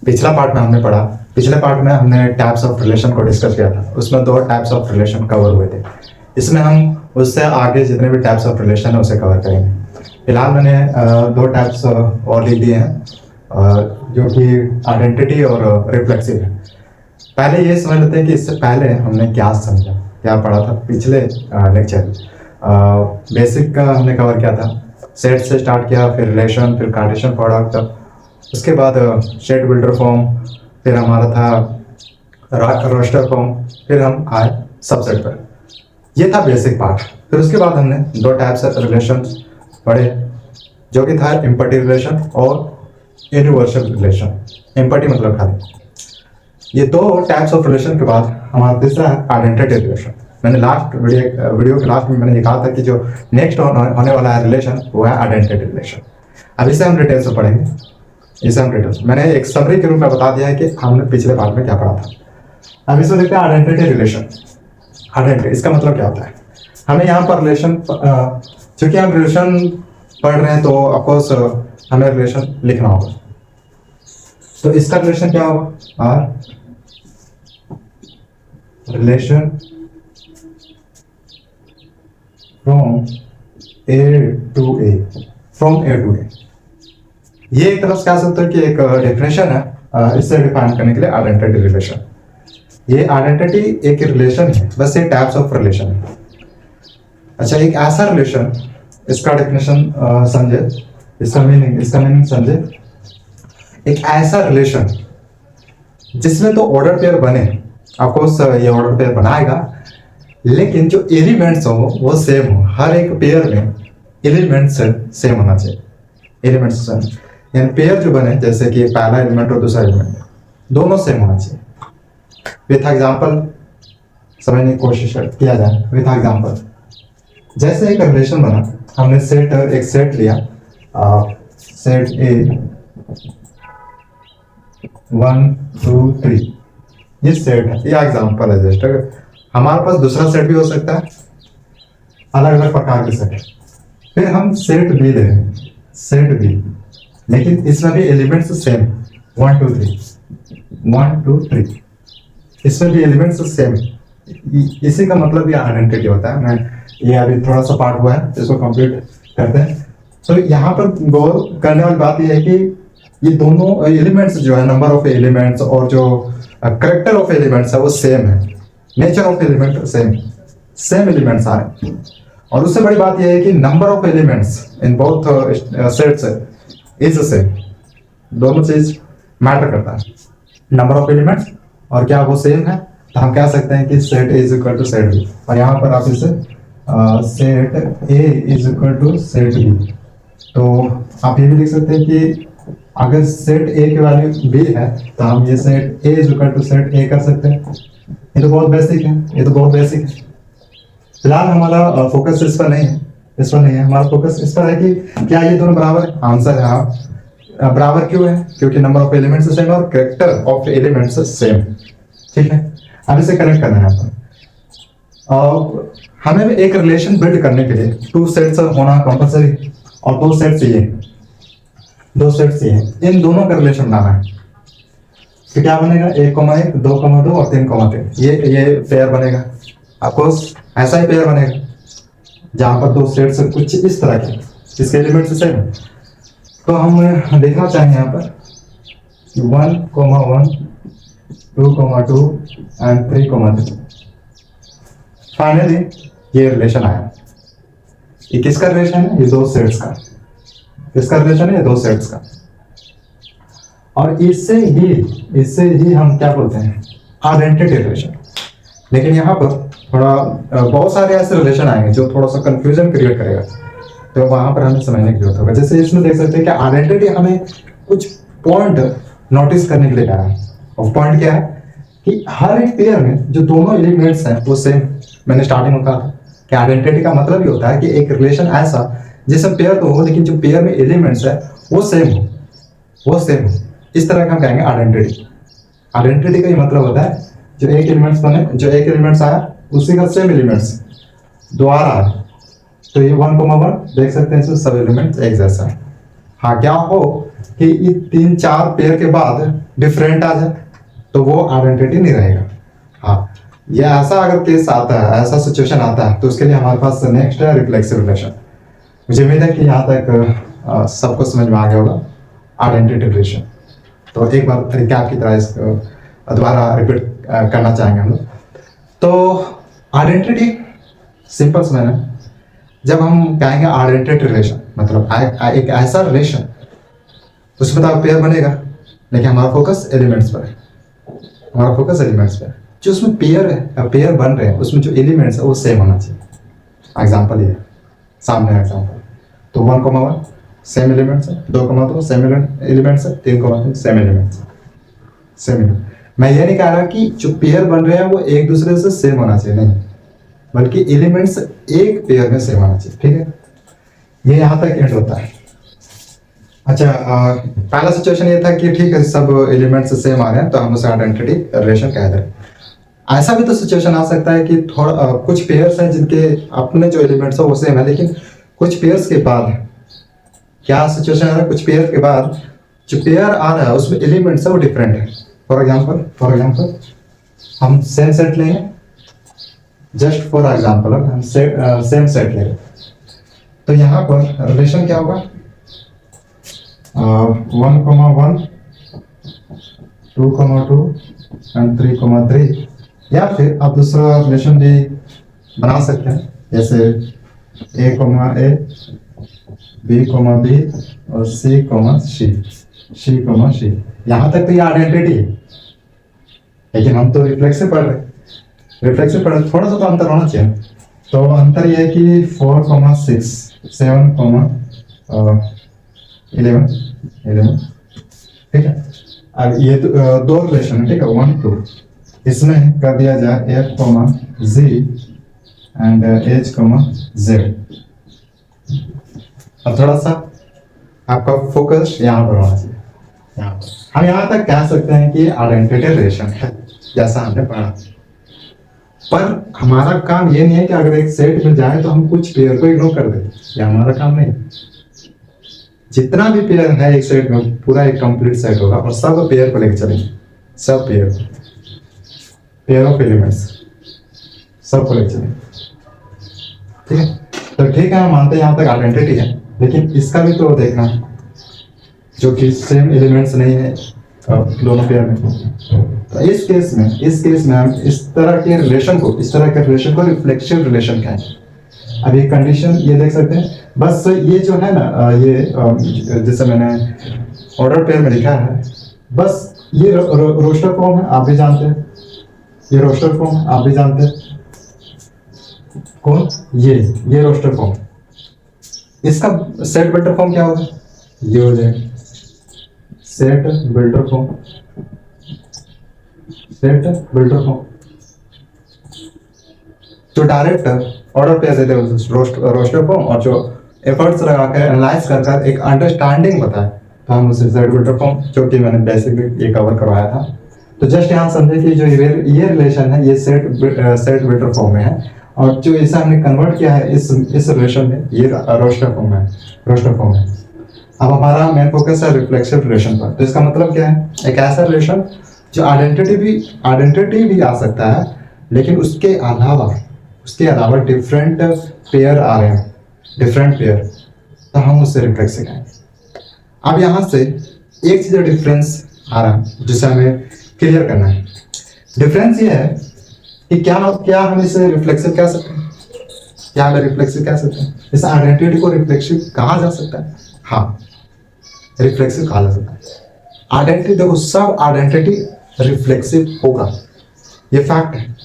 पिछला पार्ट में हमने पढ़ा, पिछले पार्ट में हमने टाइप्स ऑफ रिलेशन को डिस्कस किया था। उसमें 2 टाइप्स ऑफ रिलेशन कवर हुए थे। इसमें हम उससे आगे जितने भी टाइप्स ऑफ रिलेशन है उसे कवर करेंगे। फिलहाल मैंने 2 टाइप्स और लिख दिए हैं, जो कि आइडेंटिटी और रिफ्लेक्सिव है। पहले ये समझ लेते हैं कि इससे पहले हमने क्या समझा, क्या पढ़ा था पिछले लेक्चर। बेसिक का हमने कवर किया था, सेट से स्टार्ट किया, फिर रिलेशन, फिर कार्टेशियन प्रोडक्ट, उसके बाद सेट बिल्डर फॉर्म, फिर हमारा था रोस्टर फॉर्म, फिर हम आए सबसेट पर। ये था बेसिक पार्ट। फिर उसके बाद हमने 2 टाइप्स ऑफ रिलेशन पढ़े, जो कि था इम्पर्टी रिलेशन और यूनिवर्सल रिलेशन। इम्पर्टी मतलब खाली। ये 2 टाइप्स ऑफ रिलेशन के बाद हमारा तीसरा है आइडेंटिटी रिलेशन। मैंने लास्ट वीडियो के लास्ट में मैंने ये कहा था कि जो नेक्स्ट होने वाला है रिलेशन वो है आइडेंटिटी रिलेशन। अब इसे हम डिटेल से पढ़ेंगे। इसे हम डिटेल मैंने एक समरी के रूप में बता दिया है कि हमने पिछले पार्ट में क्या पढ़ा था। अब इसे देखते हैं आइडेंटिटी रिलेशन। आइडेंटिटी इसका मतलब क्या होता है? हमें यहाँ पर रिलेशन, चूंकि हम रिलेशन पढ़ रहे हैं तो ऑफकोर्स हमें रिलेशन लिखना होगा। तो इसका रिलेशन क्या होगा? R relation from A to A, from A to A. ये एक तरफ से कह सकते हैं कि एक डेफिनेशन है इससे डिफाइन करने के लिए आइडेंटिटी रिलेशन। ये आइडेंटिटी एक रिलेशन है, बस ये टाइप्स ऑफ रिलेशन है। अच्छा, एक ऐसा रिलेशन, इसका डेफिनेशन समझे, इसका मीनिंग समझे। एक ऐसा रिलेशन जिसमें तो ऑर्डर पेयर बने, ऑफकोर्स ये ऑर्डर पेयर बनाएगा, लेकिन जो एलिमेंट्स हो वो सेम हो। हर एक पेयर में एलिमेंट्स सेम होना चाहिए, एलिमेंट्स सेम। यानी पेयर जो बने, जैसे कि पहला एलिमेंट और दूसरा एलिमेंट, दोनों सेम होना चाहिए। विथ एग्जाम्पल समझने की कोशिश किया जाए। विथ एग्जाम्पल, जैसे एक रिलेशन बना, हमने एक सेट लिया, सेट ए 1 2 3, ये सेट है, ये एग्जाम्पल है जस्ट। हमारे पास दूसरा सेट भी हो सकता है, अलग अलग प्रकार के सेट। फिर हम सेट बी ले रहे हैं, सेट बी, लेकिन इसमें भी एलिमेंट्स सेम 1 2 3, इसमें भी एलिमेंट्स सेम। इसी का मतलब ये आइडेंटिटी होता है। मैं ये अभी थोड़ा सा पार्ट हुआ है, इसको कंप्लीट करते हैं। तो यहाँ पर गौर करने वाली बात यह है कि ये दोनों एलिमेंट्स जो है, नंबर ऑफ एलिमेंट्स और जो करेक्टर ऑफ एलिमेंट्स है वो सेम है। Nature of element same elements आ रहे हैं। और उससे बड़ी बात यह है कि number of elements in both sets is same. दोनों चीज मैटर करता है, नंबर ऑफ एलिमेंट्स और क्या वो सेम है। तो हम कह सकते हैं कि set A is equal to set B. और यहाँ पर आप इसे set A is equal to set B, तो आप ये भी लिख सकते हैं कि अगर सेट ए की वैल्यू बी है तो हम ये set A is equal to set A कर सकते हैं। ये तो बहुत बेसिक है, ये तो बहुत बेसिक है। फिलहाल हमारा फोकस इस पर नहीं है, हमारा फोकस इस पर है कि क्या ये दोनों बराबर है। आंसर है हाँ। बराबर क्यों है? क्योंकि नंबर ऑफ एलिमेंट्स सेम और कैरेक्टर ऑफ एलिमेंट्स सेम। ठीक है, अब इसे कनेक्ट करना है आपको। और हमें भी एक रिलेशन बिल्ड करने के लिए 2 सेट्स होना कंपलसरी, और 2 सेट्स ये हैं। इन दोनों का रिलेशन बनाना है। तो क्या बनेगा? 1,1 2,2 और 3,3। ये पेयर बनेगा। ऑफकोर्स ऐसा ही पेयर बनेगा जहां पर 2 सेट्स कुछ इस तरह के, जिसके एलिमेंट्स सेम है। तो हम देखना चाहेंगे यहाँ पर 1,1 2,2 एंड 3,3। फाइनली ये रिलेशन आया। ये किसका रिलेशन है? ये 2 सेट्स का। किसका रिलेशन है? ये 2 सेट्स का। और इससे ही हम क्या बोलते हैं? Identity relation. लेकिन यहाँ पर थोड़ा बहुत सारे ऐसे रिलेशन आएंगे जो थोड़ा सा कंफ्यूजन क्रिएट करेगा, तो वहां पर हमें समझने की जरूरत होगा। जैसे इसमें देख सकते हैं कि आइडेंटिटी हमें कुछ पॉइंट नोटिस करने के लिए कहा है। और पॉइंट क्या है कि हर एक पेयर में जो दोनों एलिमेंट्स हैं वो सेम। मैंने स्टार्टिंग में कहा था कि आइडेंटिटी का मतलब ये होता है कि एक रिलेशन ऐसा जिसमें पेयर तो हो, लेकिन जो पेयर में एलिमेंट्स है वो सेम हो। इस तरह का हम कहेंगे आइडेंटिटी। आइडेंटिटी का ये मतलब होता है जो एक एलिमेंट्स आया उसी का सेम एलिमेंट्स दोबारा आया। तो ये 1,1 देख सकते हैं, सब एलिमेंट्स एक जैसा है। हाँ, क्या हो कि ये 3-4 पेयर के बाद डिफरेंट आ जाए तो वो आइडेंटिटी नहीं रहेगा। हाँ, ये ऐसा अगर केस आता है, ऐसा सिचुएशन आता है, तो उसके लिए हमारे पास नेक्स्ट है रिफ्लेक्सिव रिलेशन। मुझे उम्मीद है कि यहाँ तक सबको समझ में आ गया होगा आइडेंटिटी रिलेशन। तो एक बार रिकैप की तरह इसको दोबारा रिपीट करना चाहेंगे हम लोग। तो आइडेंटिटी सिंपल समझना, जब हम कहेंगे आइडेंटिटी रिलेशन मतलब एक ऐसा रिलेशन उसमें तो पेयर बनेगा, लेकिन हमारा फोकस एलिमेंट्स पर है। हमारा फोकस एलिमेंट्स पर है। जो उसमें पेयर है, पेयर बन रहे हैं, उसमें जो एलिमेंट्स है वो सेम होना चाहिए। एग्जाम्पल ये सामने एग्जाम्पल, तो 1,1 सेम एलिमेंट्स है, 2,2 सेम एलिमेंट्स है, 3,3 सेम एलिमेंट्स है, सेम एलिमेंट। मैं ये नहीं कह रहा कि जो पेयर बन रहे हैं वो एक दूसरे से सेम होना चाहिए, नहीं, बल्कि एलिमेंट्स एक पेयर में सेम होना चाहिए। ठीक है, ये यहाँ तक एंड होता है। अच्छा, पहला सिचुएशन ये था कि ठीक है सब एलिमेंट्स सेम आ रहे हैं तो हम उसे आइडेंटिटी रिलेशन कह रहे हैं। ऐसा भी तो सिचुएशन आ सकता है कि थोड़ा कुछ पेयर्स हैं जिनके अपने जो एलिमेंट्स है वो सेम है, लेकिन कुछ पेयर्स के बाद क्या सिचुएशन आ रहा है, कुछ पेयर के बाद जो पेयर आ रहा है उसमें एलिमेंट्स है वो डिफरेंट है। फॉर एग्जाम्पल हम सेम सेट लेंगे, जस्ट फॉर एग्जाम्पल हम सेम सेट लेंगे, तो यहाँ पर रिलेशन क्या होगा, 1,1 2,2 एंड 3,3। या फिर आप दूसरा रिलेशन भी बना सकते हैं, जैसे A, B, और C, यहाँ तक तो ये आइडेंटिटी है, लेकिन हम तो रिफ्लेक्सिव पढ़ रहे, थोड़ा सा तो अंतर होना चाहिए। तो अंतर ये है कि 4,6 7,11 ठीक है। अब ये दो रिलेशन है, ठीक है, 1, 2, इसमें कर दिया जाए F, G and H, Z। अब थोड़ा सा आपका फोकस यहाँ पर होना चाहिए। यहाँ पर हम यहाँ तक कह सकते हैं कि आइडेंटिटी रिलेशन है जैसा हमने पढ़ा, पर हमारा काम ये नहीं है कि अगर एक सेट में जाए तो हम कुछ पेयर को इग्नोर कर दें, ये हमारा काम नहीं। जितना भी पेयर है एक सेट में पूरा एक कंप्लीट सेट होगा और सब पेयर को लेकर चलेंगे, सब पेयर ऑफ एलिमेंट्स सब को लेकर चलेंगे। ठीक है, तो ठीक है, हम मानते हैं यहाँ तक आइडेंटिटी है, लेकिन इसका भी तो देखना जो कि सेम एलिमेंट्स नहीं है दोनों पेयर में। तो इस केस में हम इस तरह के रिलेशन को रिफ्लेक्सिव रिलेशन कहेंगे। अब ये कंडीशन ये देख सकते हैं, बस ये जो है ना, ये जैसे मैंने ऑर्डर पेयर में लिखा है, बस ये रोस्टर फॉर्म है, आप भी जानते हैं, ये रोस्टर फॉर्म है, आप भी जानते हैं। कौन? ये रोस्टर फॉर्म। इसका सेट बिल्डर फॉर्म क्या होगा? ये हो जाएगा सेट बिल्डर फॉर्म। जो डायरेक्ट ऑर्डर पेयर देते हैं रोस्टर फॉर्म, और जो एफर्ट्स लगा कर एनालाइज कर एक अंडरस्टैंडिंग बताए तो हम उसे सेट बिल्डर फॉर्म, जो कि मैंने बेसिकली ये कवर करवाया था। तो जस्ट यहाँ समझे कि जो ये रिलेशन है ये सेट बिल्डर फॉर्म में है, और जो इसे हमने कन्वर्ट किया है इस रिलेशन में, ये रोस्टर फॉर्म है। अब हमारा मेन फोकस है रिफ्लेक्सिव रिलेशन पर। तो इसका मतलब क्या है? एक ऐसा रिलेशन जो आइडेंटिटी भी आ सकता है, लेकिन उसके अलावा डिफरेंट पेयर आ रहे हैं, डिफरेंट पेयर, तो हम उससे रिफ्लेक्सिव कहेंगे। अब यहाँ से एक चीज डिफरेंस आ रहा है जिसे हमें क्लियर करना है। डिफरेंस ये है कि क्या हम इसे रिफ्लेक्सिव कह सकते हैं? क्या हमें रिफ्लेक्सिव कह सकते हैं? इस आइडेंटिटी को रिफ्लेक्सिव कहा जा सकता है? हाँ, रिफ्लेक्सिव कहा जा सकता है। आइडेंटिटी, देखो, सब आइडेंटिटी रिफ्लेक्सिव होगा, ये फैक्ट है।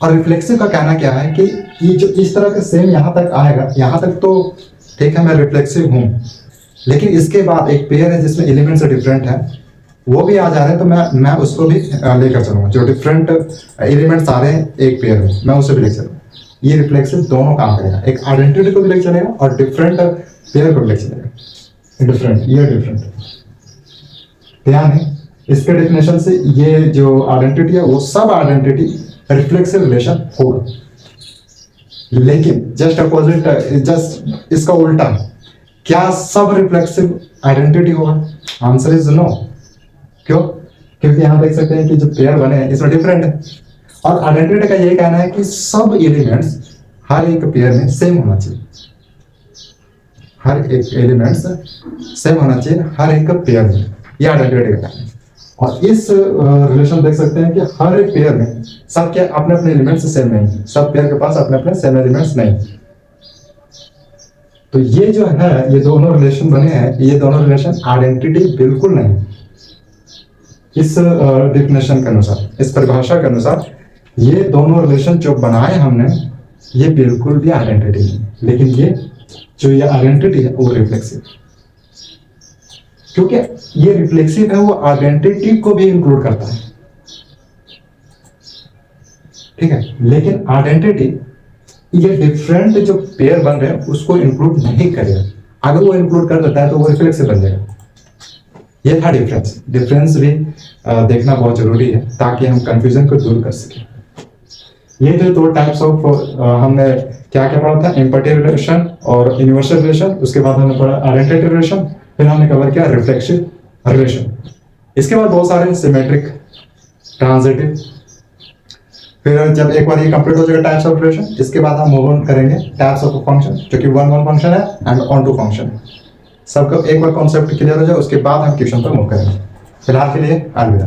और रिफ्लेक्सिव का कहना क्या है कि ये जो इस तरह का सेम यहाँ तक आएगा, यहाँ तक तो ठीक है, मैं रिफ्लेक्सिव हूँ, लेकिन इसके बाद एक पेयर है जिसमें एलिमेंट्स डिफरेंट है, वो भी आ जा रहे हैं, तो मैं उसको भी लेकर चलूंगा। जो डिफरेंट एलिमेंट्स आ रहे हैं एक पेयर में, मैं उसे भी लेकर चलूंगा। ये रिफ्लेक्सिव दोनों काम करेगा, एक आइडेंटिटी को भी लेकर चलेगा और डिफरेंट पेयर को भी लेकर चलेगा। डिफरेंट ध्यान है, इसके डेफिनेशन से ये जो आइडेंटिटी है वो सब आइडेंटिटी रिफ्लेक्सिव रिलेशन होगा। लेकिन जस्ट अपोजिट, जस्ट इसका उल्टा, क्या सब रिफ्लेक्सिव आइडेंटिटी होगा? Answer is no. क्यों? क्योंकि यहाँ देख सकते हैं कि जो पेयर बने हैं इसमें डिफरेंट है, और आइडेंटिटी का यही कहना है कि सब एलिमेंट्स हर एक पेयर में सेम होना चाहिए, हर एक एलिमेंट्स सेम होना चाहिए हर एक पेयर में, ये आइडेंटिटी का कहना है। और इस रिलेशन देख सकते हैं कि हर एक पेयर में सबके अपने अपने एलिमेंट्स सेम नहीं है, सब पेयर के पास अपने अपने सेम एलिमेंट्स नहीं। तो ये जो है, ये दोनों रिलेशन बने हैं, ये दोनों रिलेशन आइडेंटिटी बिल्कुल नहीं। इस डिफिनेशन के अनुसार, इस परिभाषा के अनुसार, ये दोनों रिलेशन जो बनाए हमने, ये बिल्कुल भी आइडेंटिटी नहीं, लेकिन ये जो ये आइडेंटिटी है वो रिफ्लेक्सिव, क्योंकि ये रिफ्लेक्सिव है, वो आइडेंटिटी को भी इंक्लूड करता है, ठीक है। लेकिन आइडेंटिटी ये डिफरेंट जो पेयर बन रहे हैं उसको इंक्लूड नहीं करेगा। अगर वो इंक्लूड कर देता है तो वो रिफ्लेक्सिव बन जाएगा। ये था डिफरेंस। डिफरेंस भी देखना बहुत जरूरी है ताकि हम कंफ्यूजन को दूर कर सकें। ये जो दो टाइप्स ऑफ हमने क्या क्या पढ़ा था, इम्पैरेटिव रिलेशन और यूनिवर्सल रिलेशन, उसके बाद हमने पढ़ा आइडेंटिटी रिलेशन, फिर हमने कवर किया रिफ्लेक्सिव रिलेशन। इसके बाद बहुत सारे सिमेट्रिक, ट्रांजिटिव, फिर जब एक बार ये कंप्लीट हो जाएगा टाइप्स ऑफ रिलेशन, इसके बाद हम मूव ऑन करेंगे टाइप्स ऑफ फंक्शन, जो कि वन वन फंक्शन है एंड ऑन टू फंक्शन है। सबका एक बार कॉन्सेप्ट क्लियर हो जाए उसके बाद हम क्वेश्चन पर मूव करेंगे। फिलहाल के लिए अलविदा।